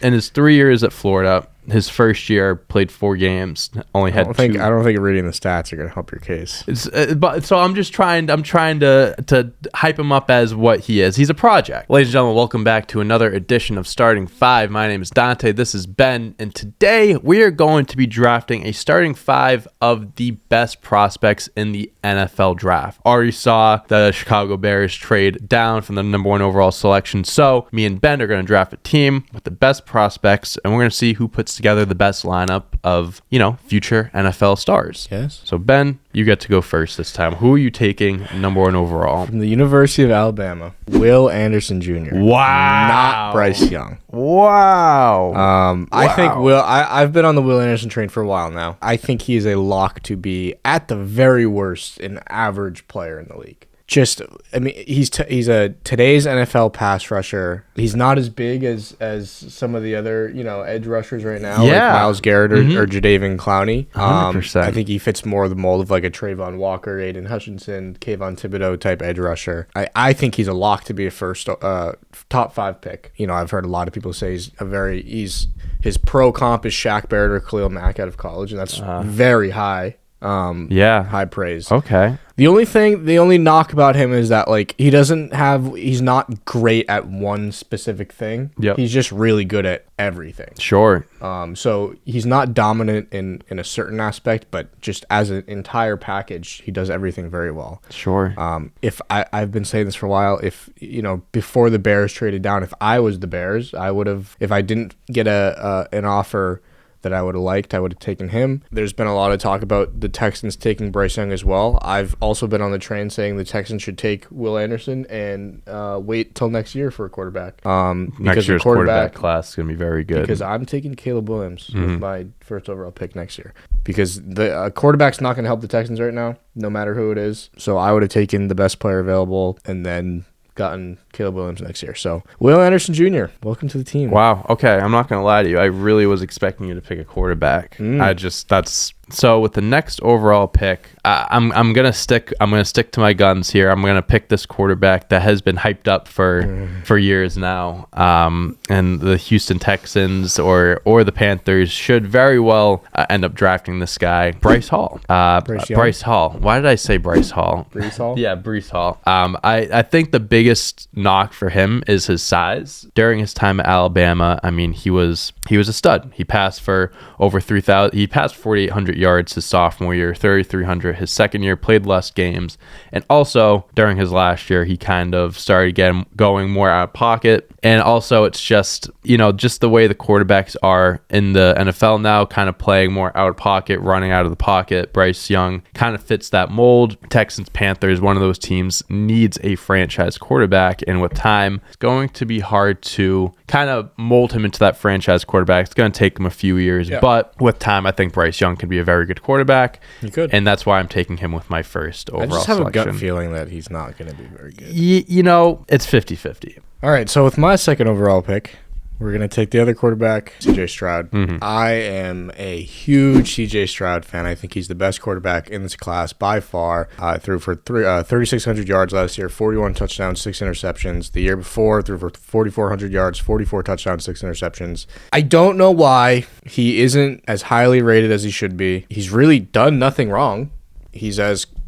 in his 3 years at Florida, his first year played 4 games, only had 2. I don't think reading the stats are going to help your case. So I'm trying to hype him up as what he is. He's a project. Ladies and gentlemen, welcome back to another edition of Starting 5. My name is Dante. This is Ben, and today we are going to be drafting a starting 5 of the best prospects in the NFL draft. Already saw the Chicago Bears trade down from the number 1 overall selection, so me and Ben are going to draft a team with the best prospects, and we're going to see who puts together the best lineup of, future NFL stars. Yes. So Ben, you get to go first this time. Who are you taking number 1 overall? From the University of Alabama, Will Anderson Jr. Wow. Not Bryce Young. Wow. I think I've been on the Will Anderson train for a while now. I think he is a lock to be, at the very worst, an average player in the league. He's a today's NFL pass rusher. He's not as big as some of the other edge rushers right now, like Myles Garrett or Jadeveon Clowney. 100%. I think he fits more of the mold of like a Trayvon Walker, Aiden Hutchinson, Kayvon Thibodeau type edge rusher. I think he's a lock to be a first top 5 pick. I've heard a lot of people say his pro comp is Shaq Barrett or Khalil Mack out of college, and that's very high. High praise. Okay. The only knock about him is that he's not great at one specific thing. Yep. He's just really good at everything. Sure. So he's not dominant in a certain aspect, but just as an entire package, he does everything very well. Sure. If I've been saying this for a while, if before the Bears traded down, if I was the Bears, I would have, if I didn't get an offer that I would have liked, I would have taken him. There's been a lot of talk about the Texans taking Bryce Young as well. I've also been on the train saying the Texans should take Will Anderson and wait till next year for a quarterback. Next year's quarterback class is going to be very good. Because I'm taking Caleb Williams with my first overall pick next year. Because the quarterback's not going to help the Texans right now, no matter who it is. So I would have taken the best player available and then gotten Caleb Williams next year. So Will Anderson Jr., welcome to the team. Wow. Okay. I'm not going to lie to you. I really was expecting you to pick a quarterback. So with the next overall pick, I'm gonna stick to my guns here. I'm gonna pick this quarterback that has been hyped up for years now. And the Houston Texans or the Panthers should very well end up drafting this guy, Bryce Hall. Bryce Hall. Why did I say Bryce Hall? Bryce Hall? Yeah, Bryce Hall. I think the biggest knock for him is his size. During his time at Alabama, he was a stud. He passed for over 3,000. He passed 4,800 yards his sophomore year, 3,300 his second year, played less games. And also during his last year, he kind of started getting going more out of pocket. And also it's just the way the quarterbacks are in the NFL now, kind of playing more out of pocket, running out of the pocket. Bryce Young kind of fits that mold. Texans, Panthers, one of those teams needs a franchise quarterback. And with time, it's going to be hard to kind of mold him into that franchise quarterback. It's going to take him a few years, but with time, I think Bryce Young can be a very good quarterback. He could. And that's why I'm taking him with my first overall selection. I just have a gut feeling that he's not going to be very good. It's 50-50. All right, so with my second overall pick, we're going to take the other quarterback, CJ Stroud. I am a huge CJ Stroud fan. I think he's the best quarterback in this class by far. Threw for 3,600 yards last year, 41 touchdowns, 6 interceptions. The year before, threw for 4,400 yards, 44 touchdowns, 6 interceptions. I don't know why he isn't as highly rated as he should be. He's really done nothing wrong.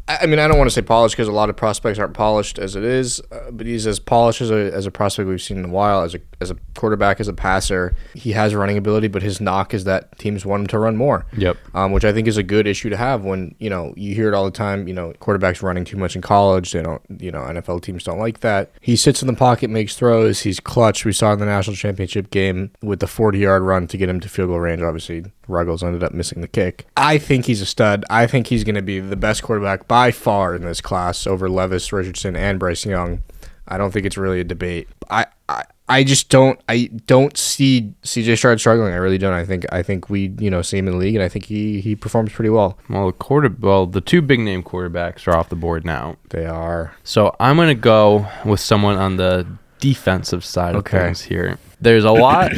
I don't want to say polished because a lot of prospects aren't polished as it is, but he's as polished as a prospect we've seen in a while. As a quarterback, as a passer, he has running ability, but his knock is that teams want him to run more. Yep. Which I think is a good issue to have when you hear it all the time. Quarterbacks running too much in college. They don't. NFL teams don't like that. He sits in the pocket, makes throws. He's clutch. We saw in the national championship game with the 40-yard run to get him to field goal range. Obviously, Ruggles ended up missing the kick. I think he's a stud. I think he's going to be the best quarterback by far in this class over Levis, Richardson, and Bryce Young. I don't think it's really a debate. I just don't see CJ Stroud struggling. I really don't. I think we see him in the league, and I think he performs pretty well. Well, the 2 big name quarterbacks are off the board now. They are. So I'm gonna go with someone on the defensive side of things here. There's a lot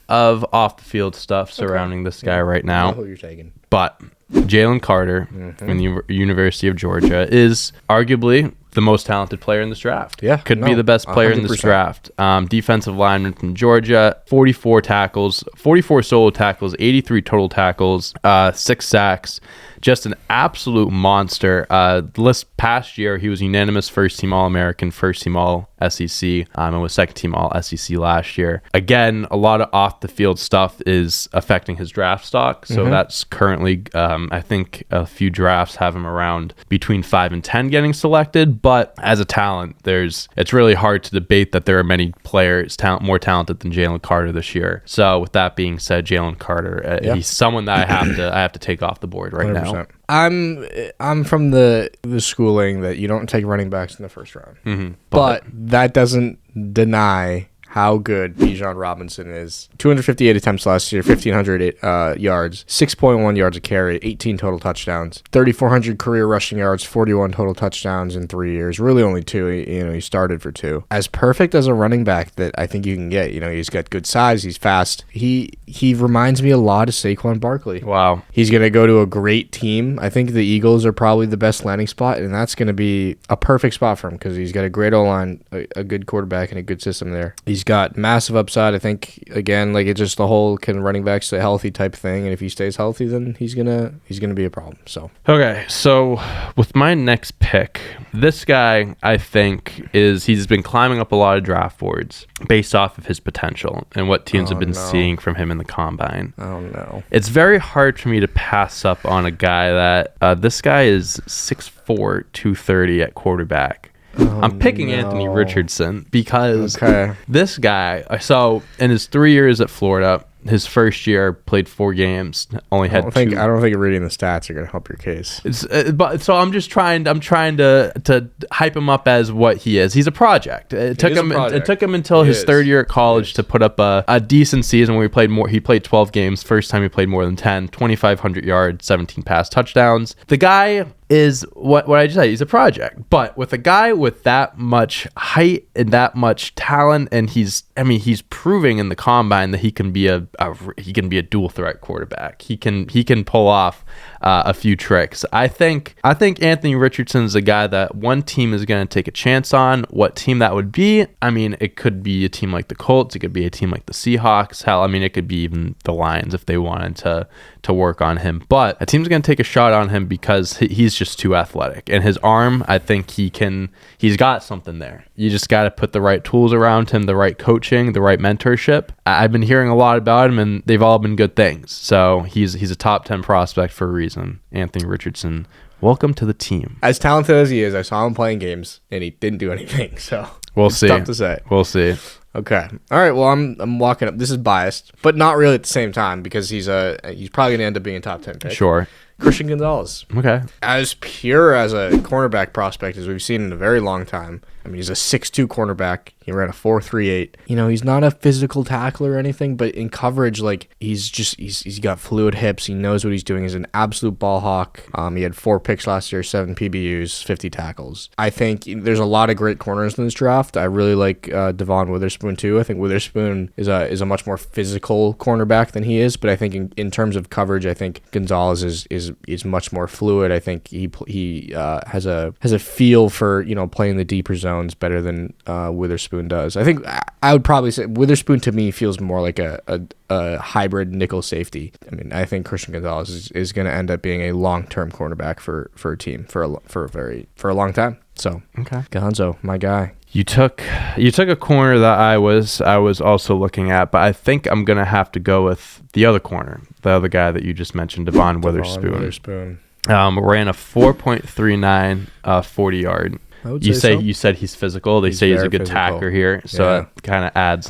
of off the field stuff surrounding this guy right now. I know who you're taking. But Jalen Carter from the University of Georgia is arguably the most talented player in this draft. Yeah, could be the best player 100%. In this draft. Defensive lineman from Georgia, 44 tackles, 44 solo tackles, 83 total tackles, 6 sacks. Just an absolute monster. This past year, he was unanimous first-team All-American, first-team All-SEC, and was second-team All-SEC last year. Again, a lot of off-the-field stuff is affecting his draft stock, so that's currently, I think, a few drafts have him around between 5 and 10 getting selected, but as a talent, it's really hard to debate that there are many players more talented than Jalen Carter this year. So with that being said, Jalen Carter, he's someone that I have to take off the board right 100%. Now. I'm from the schooling that you don't take running backs in the first round, but that doesn't deny how good Dijon Robinson is. 258 attempts last year, 1,500 yards, 6.1 yards a carry, 18 total touchdowns, 3,400 career rushing yards, 41 total touchdowns in 3 years. Really only 2. He started for 2. As perfect as a running back that I think you can get. He's got good size. He's fast. He reminds me a lot of Saquon Barkley. Wow. He's going to go to a great team. I think the Eagles are probably the best landing spot, and that's going to be a perfect spot for him because he's got a great O-line, a good quarterback, and a good system there. He's got massive upside. I think again, like it's just the whole can running back stay healthy type thing, and if he stays healthy, then he's gonna be a problem. So okay, so with my next pick, this guy I think he's been climbing up a lot of draft boards based off of his potential and what teams have been seeing from him in the combine. Oh no, it's very hard for me to pass up on a guy that this guy is 6'4", 230 at quarterback. I'm picking Anthony Richardson because this guy, so in his 3 years at Florida, his first year played 4 games, only had 2. I don't think reading the stats are going to help your case. But so I'm trying to hype him up as what he is. He's a project. It took him until his third year at college to put up a decent season where he played 12 games. First time he played more than 10, 2,500 yards, 17 pass touchdowns. The guy is what I just said. He's a project, but with a guy with that much height and that much talent, and he's proving in the combine that he can be a dual threat quarterback. He can pull off a few tricks. I think Anthony Richardson is a guy that one team is going to take a chance on. What team that would be? It could be a team like the Colts. It could be a team like the Seahawks. Hell, it could be even the Lions if they wanted to work on him. But a team's going to take a shot on him because he's just too athletic, and his arm, I think he's got something there. You just got to put the right tools around him, the right coaching, the right mentorship. I've been hearing a lot about him, and they've all been good things. So he's a top 10 prospect for a reason. Anthony Richardson, welcome to the team. As talented as he is, I saw him playing games, and he didn't do anything. So we'll see. Tough to say. We'll see. Okay. All right. Well, I'm walking up. This is biased, but not really at the same time because he's probably going to end up being a top 10 pick. Sure. Christian Gonzalez. Okay. As pure as a cornerback prospect as we've seen in a very long time. He's a 6'2" cornerback. He ran a 4.38. He's not a physical tackler or anything, but in coverage, like he's got fluid hips. He knows what he's doing. He's an absolute ball hawk. He had 4 picks last year, 7 PBUs, 50 tackles. I think there's a lot of great corners in this draft. I really like Devin Witherspoon too. I think Witherspoon is a much more physical cornerback than he is, but I think in terms of coverage, I think Gonzalez is much more fluid. I think he has a feel for playing the deeper zones better than Witherspoon does. I think I would probably say Witherspoon to me feels more like a hybrid nickel safety. I think Christian Gonzalez is going to end up being a long-term cornerback for a team for a long time. So okay, Gonzo, my guy. You took a corner that I was also looking at, but I think I'm gonna have to go with the other corner, the other guy that you just mentioned, Devin Witherspoon. Ran a 4.39 40 yard. You said he's physical. They say he's a good tackler here, so it kind of adds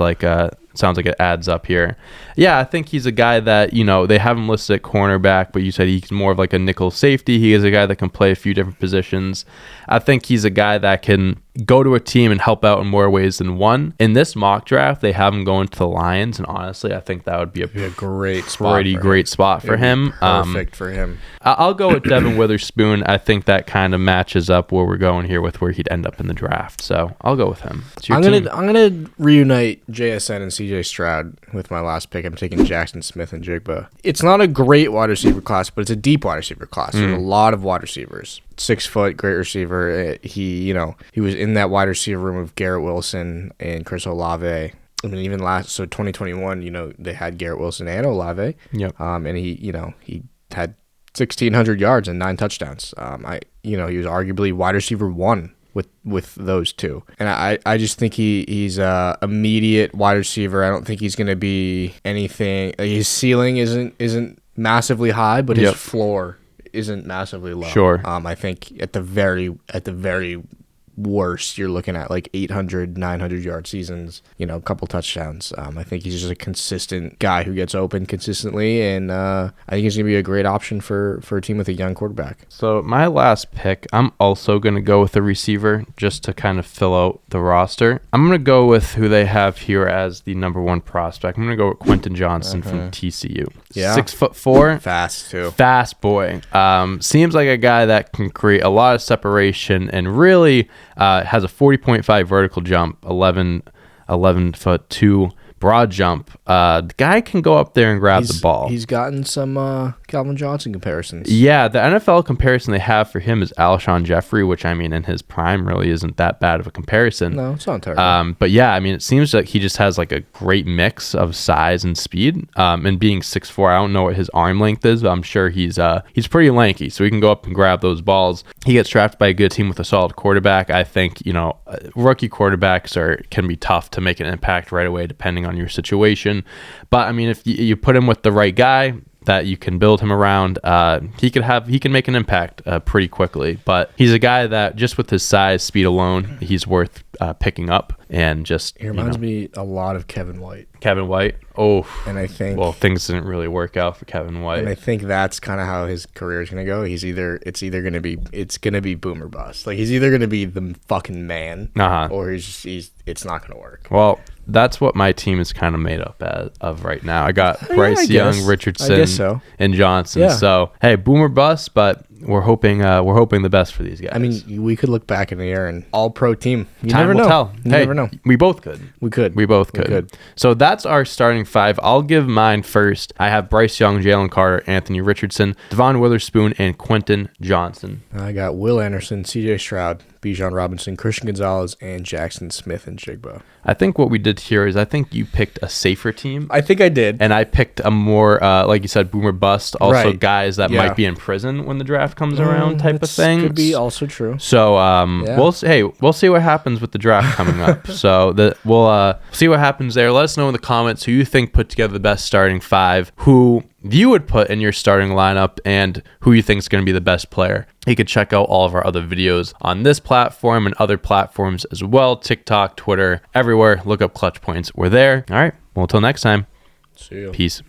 sounds like it adds up here. Yeah, I think he's a guy that, they have him listed at cornerback, but you said he's more of like a nickel safety. He is a guy that can play a few different positions. I think he's a guy that can go to a team and help out in more ways than one. In this mock draft, they have him going to the Lions, and honestly, I think that would be a great spot for him. Perfect for him. I'll go with Devin Witherspoon. I think that kind of matches up where we're going here with where he'd end up in the draft. So I'll go with him. I'm gonna reunite JSN and CJ Stroud with my last pick. I'm taking Jackson Smith and Jigba. It's not a great wide receiver class, but it's a deep wide receiver class. There's a lot of wide receivers. 6 foot, great receiver. He was in that wide receiver room of Garrett Wilson and Chris Olave. I mean, even 2021, they had Garrett Wilson and Olave. Yep. And he had 1,600 yards and 9 touchdowns. He was arguably wide receiver 1 with those two. And I just think he's a immediate wide receiver. I don't think he's going to be anything. His ceiling isn't massively high, but his floor isn't massively low. Sure. I think at the very worst, you're looking at like 800, 900 yard seasons, a couple touchdowns. I think he's just a consistent guy who gets open consistently, and I think he's going to be a great option for a team with a young quarterback. So my last pick, I'm also going to go with a receiver just to kind of fill out the roster. I'm going to go with who they have here as the number 1 prospect. I'm going to go with Quentin Johnson from TCU. Yeah. 6'4". Fast, too. Fast boy. Seems like a guy that can create a lot of separation and really has a 40.5 vertical jump, 11'2" broad jump. The guy can go up there and grab the ball. He's gotten some Calvin Johnson comparisons. Yeah, the NFL comparison they have for him is Alshon Jeffrey, which I mean in his prime really isn't that bad of a comparison. No, it's not terrible. But yeah, I mean it seems like he just has like a great mix of size and speed. And being 6'4", I don't know what his arm length is, but I'm sure he's pretty lanky, so he can go up and grab those balls. He gets drafted by a good team with a solid quarterback. I think rookie quarterbacks can be tough to make an impact right away depending on your situation. But I mean, if you put him with the right guy that you can build him around, he can make an impact pretty quickly. But he's a guy that just with his size, speed alone, he's worth picking up. And just he reminds me a lot of Kevin White. Kevin White. Oh, and I think things didn't really work out for Kevin White. And I think that's kind of how his career is going to go. It's going to be boom or bust. Like he's either going to be the fucking man, or it's not going to work. Well, that's what my team is kind of made up of right now. I got Bryce Young, Richardson, and Johnson. Yeah. So hey, boom or bust, but we're hoping the best for these guys. I mean, we could look back in the year and all-pro team. Time will tell. You never know. We both could. We both could. So that's our starting 5. I'll give mine first. I have Bryce Young, Jalen Carter, Anthony Richardson, Devin Witherspoon, and Quentin Johnson. I got Will Anderson, CJ Stroud, Dijon Robinson, Christian Gonzalez, and Jackson Smith and Jigba. I think what we did here is I think you picked a safer team. I think I did. And I picked a more, like you said, boomer bust. Also guys that might be in prison when the draft comes around type of thing. Could be also true. So we'll see what happens with the draft coming up. So we'll see what happens there. Let us know in the comments who you think put together the best starting 5, who you would put in your starting lineup, and who you think is going to be the best player. You could check out all of our other videos on this platform and other platforms as well. TikTok, Twitter, everywhere. Look up Clutch Points. We're there. All right. Well, until next time. See you. Peace.